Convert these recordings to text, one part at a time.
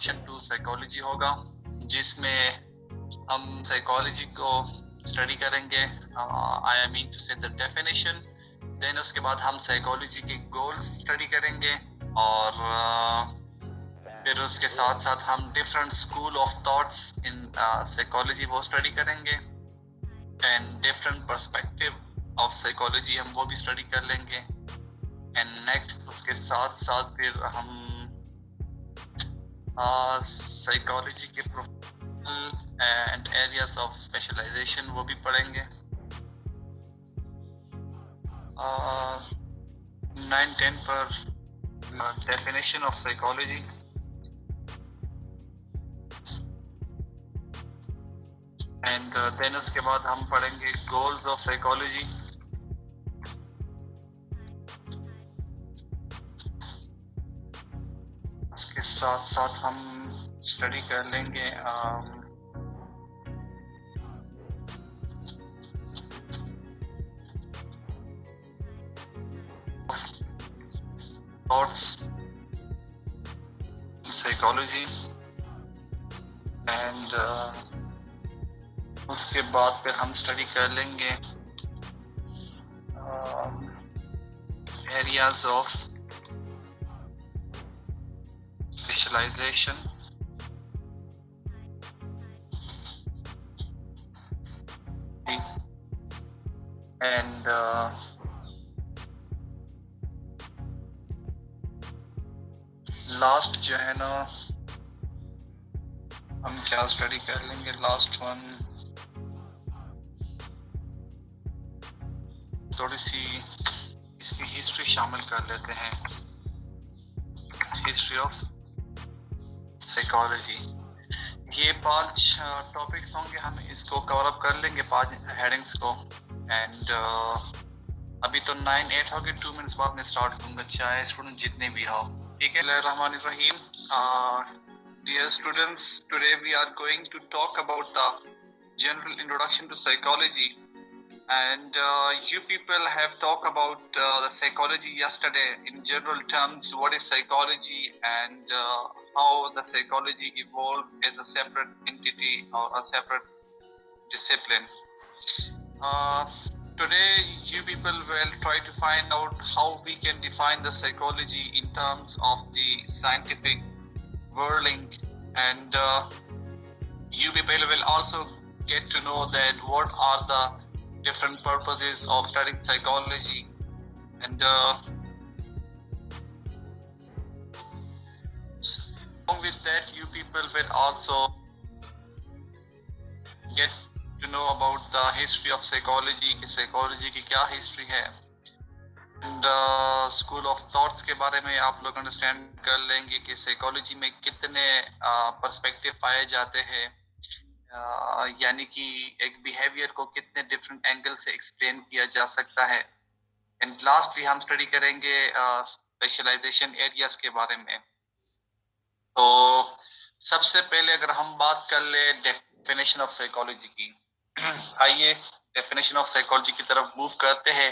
Introduction to psychology होगा, जिसमें हम साइकोलॉजी को स्टडी करेंगे, आई मीन टू से द डेफिनेशन। देन उसके बाद हम साइकोलॉजी के गोल्स स्टडी करेंगे, और फिर उसके साथ साथ हम different school of thoughts in psychology वो स्टडी करेंगे, and different perspective of psychology हम वो भी स्टडी कर लेंगे। एंड नेक्स्ट उसके साथ साथ फिर हम साइकोलॉजी के professional and areas of specialisation वो भी पढ़ेंगे। 9-10 पर definition of psychology, and then उसके बाद हम पढ़ेंगे गोल्स ऑफ साइकोलॉजी। उसके साथ साथ हम स्टडी कर लेंगे थॉट्स साइकोलॉजी, एंड उसके बाद फिर हम स्टडी कर लेंगे areas of specialisation, and last जो है ना, हम क्या स्टडी कर लेंगे, लास्ट वन थोड़ी सी इसकी हिस्ट्री शामिल कर लेते हैं, हिस्ट्री ऑफ साइकोलॉजी। ये 5 टॉपिक्स होंगे, हम इसको कवर अप कर लेंगे 5 हेडिंग्स को। एंड अभी तो 9-8 हो गए, 2 मिनट्स बाद मैं स्टार्ट करूंगा, चाहे स्टूडेंट जितने भी हो। ठीक है, बिस्मिल्लाहिर्रहमानिर्रहीम। Dear students, today we are going to talk about the general introduction to psychology. And you people have talked about the psychology yesterday in general terms. What is psychology, and how the psychology evolved as a separate entity or a separate discipline. Today you people will try to find out how we can define the psychology in terms of the scientific wording, and you people will also get to know that what are the different purposes of studying psychology, and along with that you people will also get to know about the history of psychology, कि psychology की क्या history है, and school of thoughts के बारे में आप लोग understand कर लेंगे कि साइकोलॉजी में कितने पर्सपेक्टिव पाए जाते हैं, यानी कि एक बिहेवियर को कितने डिफरेंट एंगल से एक्सप्लेन किया जा सकता है। एंड लास्टली हम स्टडी करेंगे स्पेशलाइजेशन एरियाज के बारे में। तो सबसे पहले अगर हम बात कर ले डेफिनेशन ऑफ साइकोलॉजी की, आइए डेफिनेशन ऑफ साइकोलॉजी की तरफ मूव करते हैं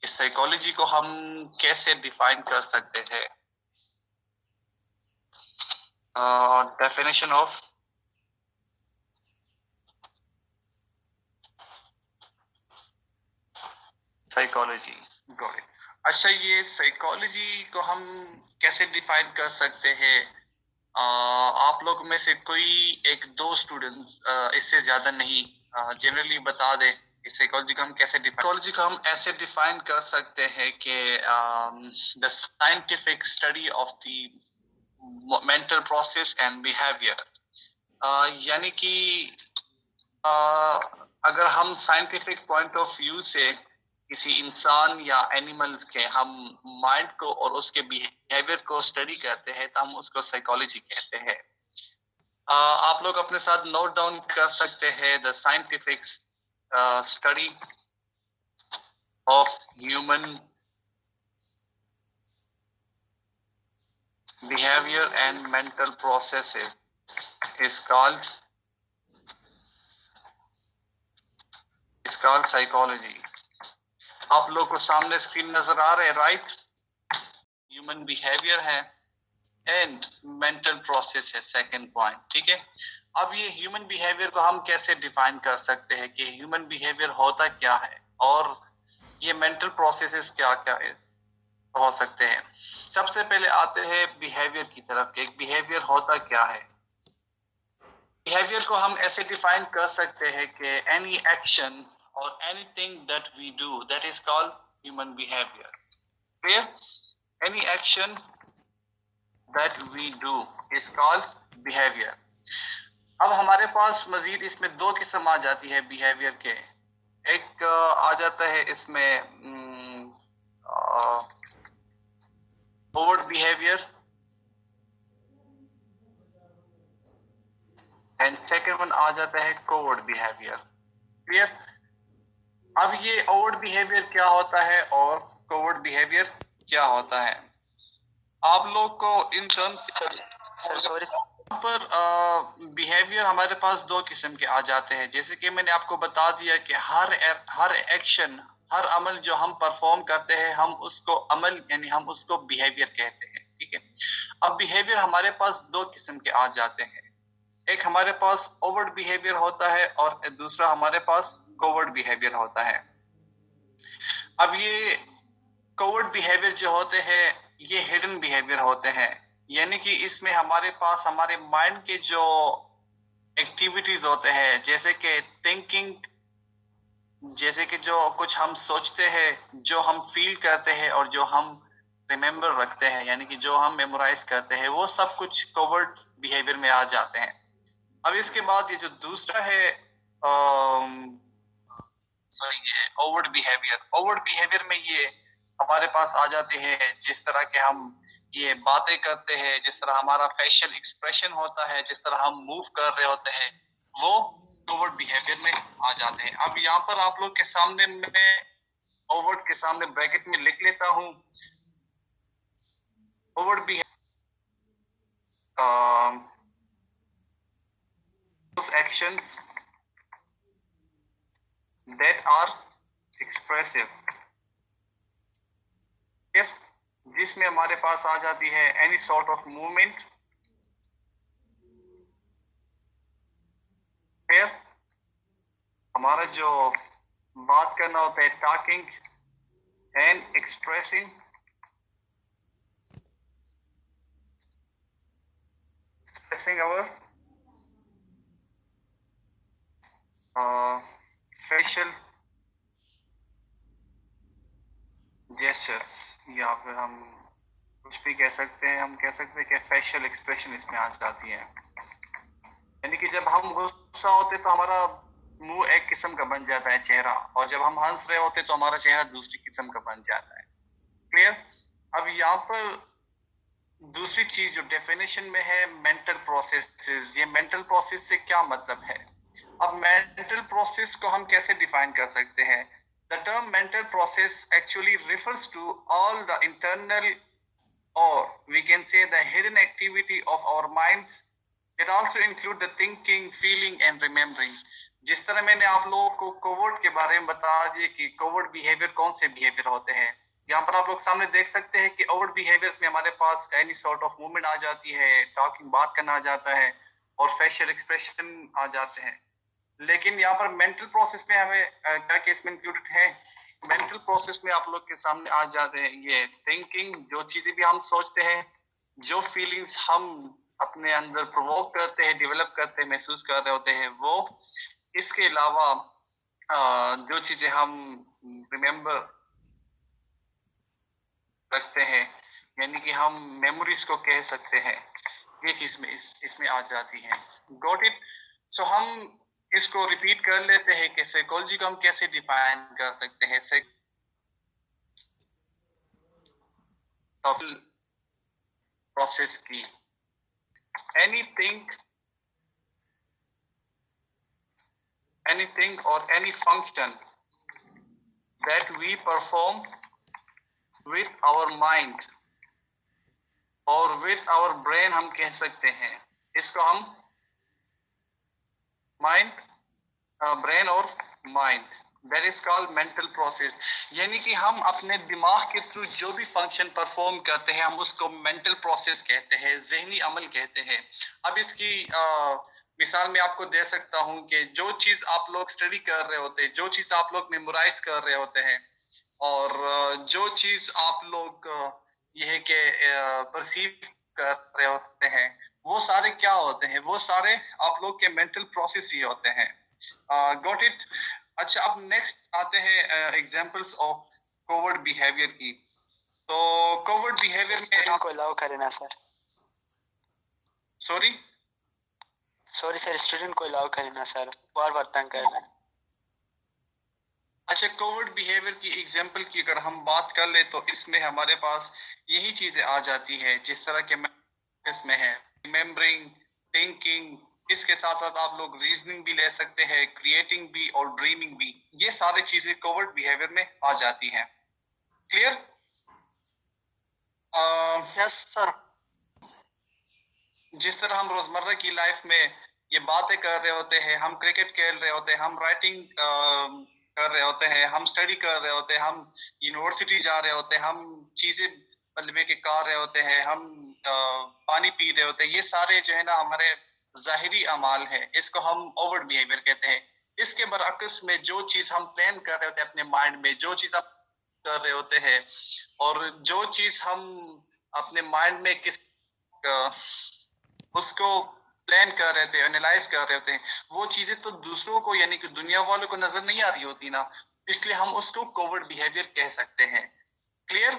कि साइकोलॉजी को हम कैसे डिफाइन कर सकते हैं। Definition of psychology, got it. अच्छा, ये साइकोलॉजी को हम कैसे डिफाइन कर सकते हैं? आप लोग में से कोई 1-2 स्टूडेंट्स, इससे ज्यादा नहीं, जनरली बता दे साइकोलॉजी को हम कैसे साइकोलॉजी को हम ऐसे डिफाइन कर सकते हैं कि the scientific study of the mental process and behaviour, यानी कि अगर हम साइंटिफिक पॉइंट ऑफ व्यू से किसी इंसान या एनिमल्स के हम माइंड को और उसके बिहेवियर को स्टडी करते हैं तो हम उसको साइकोलॉजी कहते हैं। आप लोग अपने साथ नोट डाउन कर सकते हैं the scientific study of human behavior and mental processes is called psychology. आप लोग को सामने स्क्रीन नजर आ रहे हैं, राइट? ह्यूमन बिहेवियर है, एंड मेंटल प्रोसेस है सेकंड पॉइंट, ठीक है। अब ये ह्यूमन बिहेवियर को हम कैसे डिफाइन कर सकते हैं कि ह्यूमन बिहेवियर होता क्या है और ये मेंटल प्रोसेसेस क्या क्या हो सकते हैं। सबसे पहले आते हैं बिहेवियर की तरफ। एक बिहेवियर होता क्या है। बिहेवियर को हम ऐसे डिफाइन कर सकते हैं कि एनी एक्शन और anything that we do that is called human behaviour. Clear? Any action that we do is called behavior। अब हमारे पास मजीद इसमें दो किस्म आ जाती है बिहेवियर के। एक आ जाता है इसमें overt behaviour and second one आ जाता है कोवर्ट बिहेवियर। क्लियर? अब ये ओवर्ट बिहेवियर क्या होता है और कोवर्ट बिहेवियर क्या होता है, आप लोग को इन टर्म्स सॉरी पर बिहेवियर हमारे पास दो किस्म के आ जाते हैं। जैसे कि मैंने आपको बता दिया कि हर एक्शन, हर अमल जो हम परफॉर्म करते हैं हम उसको अमल यानी हम उसको बिहेवियर कहते हैं, ठीक है। अब बिहेवियर हमारे पास दो किस्म के आ जाते हैं। एक हमारे पास ओवर्ट बिहेवियर होता है और दूसरा हमारे पास कोवर्ट बिहेवियर होता है। अब ये कोवर्ट बिहेवियर जो होते हैं ये हिडन बिहेवियर होते हैं, यानी कि इसमें हमारे पास हमारे माइंड के जो एक्टिविटीज होते हैं जैसे कि थिंकिंग, जैसे कि जो कुछ हम सोचते हैं, जो हम फील करते हैं और जो हम रिमेम्बर रखते हैं यानी कि जो हम मेमोराइज करते हैं, वो सब कुछ कोवर्ट बिहेवियर में आ जाते हैं। अब इसके बाद ये जो दूसरा है ये ओवर्ट बिहेवियर में ये हमारे पास आ जाते हैं जिस तरह के हम ये बातें करते हैं, जिस तरह हमारा फेशियल एक्सप्रेशन होता है, जिस तरह हम मूव कर रहे होते हैं, वो ओवर्ट बिहेवियर में आ जाते हैं। अब यहाँ पर आप लोग के सामने मैं ओवर्ट के सामने ब्रैकेट में लिख लेता हूँ। Overt behaviour actions that are expressive, जिसमें हमारे पास आ जाती है एनी सॉर्ट ऑफ मूवमेंट, फिर हमारा जो बात करना होता है talking and expressing our facial gestures, या फिर हम कुछ भी कह सकते हैं, हम कह सकते हैं कि फेशियल एक्सप्रेशन इसमें आ जाती है। यानी कि जब हम गुस्सा होते तो हमारा मुंह एक किस्म का बन जाता है चेहरा, और जब हम हंस रहे होते तो हमारा चेहरा दूसरी किस्म का बन जाता है। क्लियर? अब यहाँ पर दूसरी चीज जो डेफिनेशन में है मेंटल प्रोसेसेस, ये मेंटल प्रोसेस से क्या मतलब है। अब मेंटल प्रोसेस को हम कैसे डिफाइन कर सकते हैं। The term mental process actually refers to all the internal, or we can say the hidden activity of our minds that also include the thinking, feeling and remembering। जिस तरह मैंने आप लोगों को कोवर्ट के बारे में बता दिया कि कोवर्ट बिहेवियर कौन से बिहेवियर होते हैं, यहाँ पर आप लोग सामने देख सकते हैं कि ओवर्ट बिहेवियर्स में हमारे पास एनी सॉर्ट ऑफ मूवमेंट आ जाती है, टॉकिंग बात करना आ जाता है और फेशियल एक्सप्रेशन आ जाते हैं। लेकिन यहाँ पर मेंटल प्रोसेस में हमें क्या केस में इंक्लूडेड है। मेंटल प्रोसेस में आप लोग के सामने आ जाते हैं ये थिंकिंग, जो चीजें भी हम सोचते हैं, जो फीलिंग्स हम अपने अंदर प्रोवोक करते हैं, डेवलप करते हैं, महसूस कर रहे होते हैं वो। इसके अलावा जो चीजें हम रिमेम्बर रखते हैं यानी कि हम मेमोरीज को कह सकते हैं, ये चीज में इसमें आ जाती है। Got it? सो हम इसको रिपीट कर लेते हैं कि साइकोलॉजी को हम कैसे डिफाइन कर सकते हैं। प्रोसेस की anything or any function that we perform with our mind or with our brain, हम कह सकते हैं इसको हम माइंड, ब्रेन और mind. That is called mental process. यानी कि हम अपने दिमाग के थ्रू जो भी फंक्शन परफॉर्म करते हैं हम उसको मेंटल प्रोसेस कहते हैं, जहनी अमल कहते हैं। अब इसकी मिसाल मैं आपको दे सकता हूं कि जो चीज आप लोग स्टडी कर रहे होते हैं, जो चीज आप लोग मेमोराइज कर रहे होते हैं, और जो चीज आप लोग यह है कि परसीव कर रहे होते हैं, वो सारे क्या होते हैं? वो सारे आप लोग के मेंटल प्रोसेस ही होते हैं। Got it? अच्छा, अब नेक्स्ट आते हैं एग्जांपल्स ऑफ कोवर्ट बिहेवियर की। तो कोवर्ट बिहेवियर में स्टूडेंट को अलाउ करें ना सर। सॉरी सर, स्टूडेंट को अलाउ करें ना सर, बार बार तंग कर रहे हैं। अच्छा, कोवर्ट बिहेवियर की एग्जांपल की अगर हम बात कर ले तो इसमें हमारे पास यही चीजें आ जाती है जिस तरह के इसमें है रिमेम्बरिंग, थिंकिंग, इसके साथ साथ आप लोग रीजनिंग भी ले सकते हैं, क्रिएटिंग भी और ड्रीमिंग भी। ये सारी चीजें कोवर्ट बिहेवियर में आ जाती हैं। क्लियर? Yes sir. जिस तरह हम रोजमर्रा की लाइफ में ये बातें कर रहे होते हैं, हम क्रिकेट खेल रहे होते हैं, हम राइटिंग कर रहे होते हैं, हम स्टडी कर रहे होते हैं, हम यूनिवर्सिटी जा रहे होते हैं, हम चीजें बल्ले के कर रहे होते हैं, हम पानी पी रहे होते हैं, ये सारे जो है ना हमारे जाहिरी अमाल है, इसको हम ओवर बिहेवियर कहते हैं। इसके बरअक्स में जो चीज हम प्लान कर रहे होते हैं अपने माइंड में, जो चीज आप कर रहे होते हैं, और जो चीज हम अपने माइंड में किस उसको प्लान कर रहे थे, एनालाइज कर रहे थे, वो चीजें तो दूसरों को यानी कि दुनिया वालों को नजर नहीं आ रही होती ना, इसलिए हम उसको कोवर्ट बिहेवियर कह सकते हैं। क्लियर?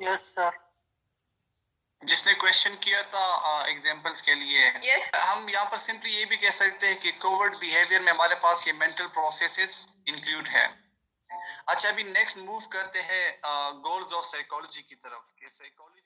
Yes sir. जिसने क्वेश्चन किया था एग्जांपल्स के लिए, yes. हम यहाँ पर सिंपली ये भी कह सकते हैं कि कोवर्ट बिहेवियर में हमारे पास ये मेंटल प्रोसेसेस इंक्लूड है। अच्छा, अभी नेक्स्ट मूव करते हैं गोल्स ऑफ साइकोलॉजी की तरफ। साइकोलॉजी